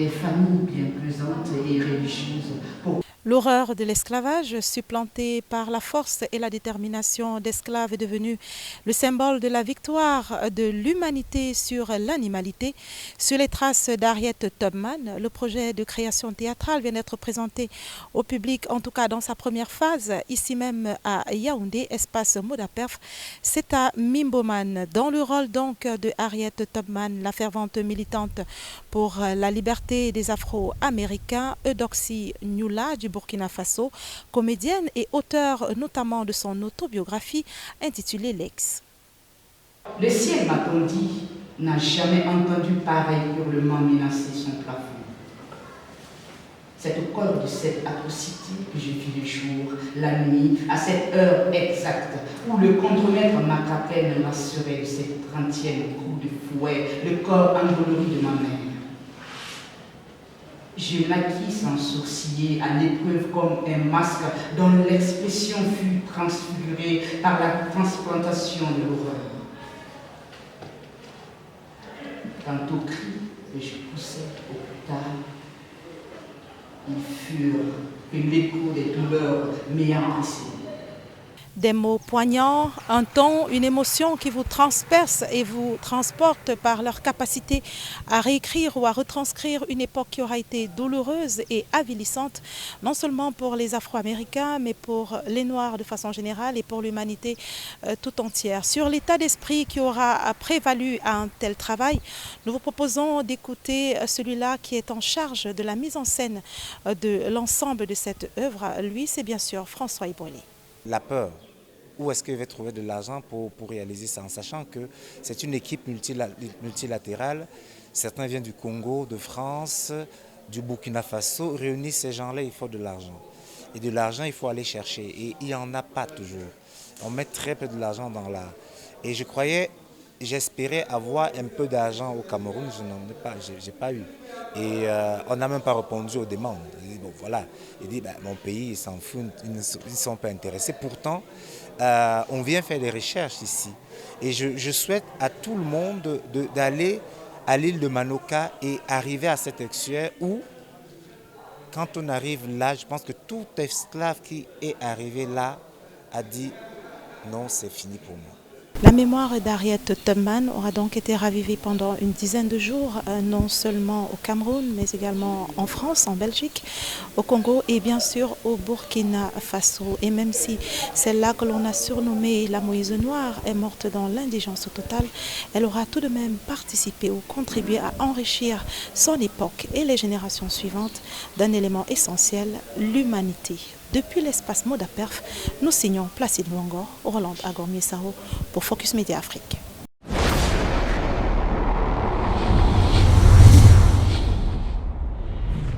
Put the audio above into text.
des familles bien présentes et religieuses. L'horreur de l'esclavage, supplantée par la force et la détermination d'esclaves, est devenue le symbole de la victoire de l'humanité sur l'animalité. Sur les traces d'Harriet Tubman, le projet de création théâtrale vient d'être présenté au public, en tout cas dans sa première phase, ici même à Yaoundé, espace Modaperf. C'est à Mimboman, dans le rôle donc de Harriet Tubman, la fervente militante pour la liberté des Afro-Américains, Eudoxie Nyula du Burkina Faso, comédienne et auteure notamment de son autobiographie intitulée Lex. Le ciel, m'a-t-on dit, n'a jamais entendu pareil hurlement menacer son plafond. C'est au cœur de cette atrocité que j'ai vu le jour, la nuit, à cette heure exacte, où le contremaître Macapelle m'assurait de cette 30e coup de fouet, le corps endolori de ma mère. Je naquis sans sourciller à l'épreuve comme un masque dont l'expression fut transfigurée par la transplantation de l'horreur. Quant aux cris que je poussais au plus tard, ils furent que l'écho des douleurs m'ayant précédé. Des mots poignants, un ton, une émotion qui vous transperce et vous transporte par leur capacité à réécrire ou à retranscrire une époque qui aura été douloureuse et avilissante, non seulement pour les Afro-Américains, mais pour les Noirs de façon générale et pour l'humanité tout entière. Sur l'état d'esprit qui aura prévalu à un tel travail, nous vous proposons d'écouter celui-là qui est en charge de la mise en scène de l'ensemble de cette œuvre. Lui, c'est bien sûr François Ibrolé. La peur. Où est-ce qu'il va trouver de l'argent pour réaliser ça, en sachant que c'est une équipe multilatérale. Certains viennent du Congo, de France, du Burkina Faso. Réunir ces gens-là, il faut de l'argent. Et de l'argent, il faut aller chercher. Et il n'y en a pas toujours. On met très peu de l'argent dans l'art. Et j'espérais avoir un peu d'argent au Cameroun, je n'en ai pas, j'ai pas eu. Et on n'a même pas répondu aux demandes. Il dit, bon voilà, il dit, mon pays, ils s'en foutent, ils ne sont pas intéressés. Pourtant, on vient faire des recherches ici. Et je souhaite à tout le monde d'aller à l'île de Manoka et arriver à cet extrait où, quand on arrive là, je pense que tout esclave qui est arrivé là a dit, non, c'est fini pour moi. La mémoire d'Harriet Tubman aura donc été ravivée pendant une dizaine de jours, non seulement au Cameroun, mais également en France, en Belgique, au Congo et bien sûr au Burkina Faso. Et même si celle-là que l'on a surnommée la Moïse Noire est morte dans l'indigence totale, elle aura tout de même participé ou contribué à enrichir son époque et les générations suivantes d'un élément essentiel, l'humanité. Depuis l'espace Modaperf, nous signons Placide Luangor, Roland Agormier-Saro pour Focus Média Afrique.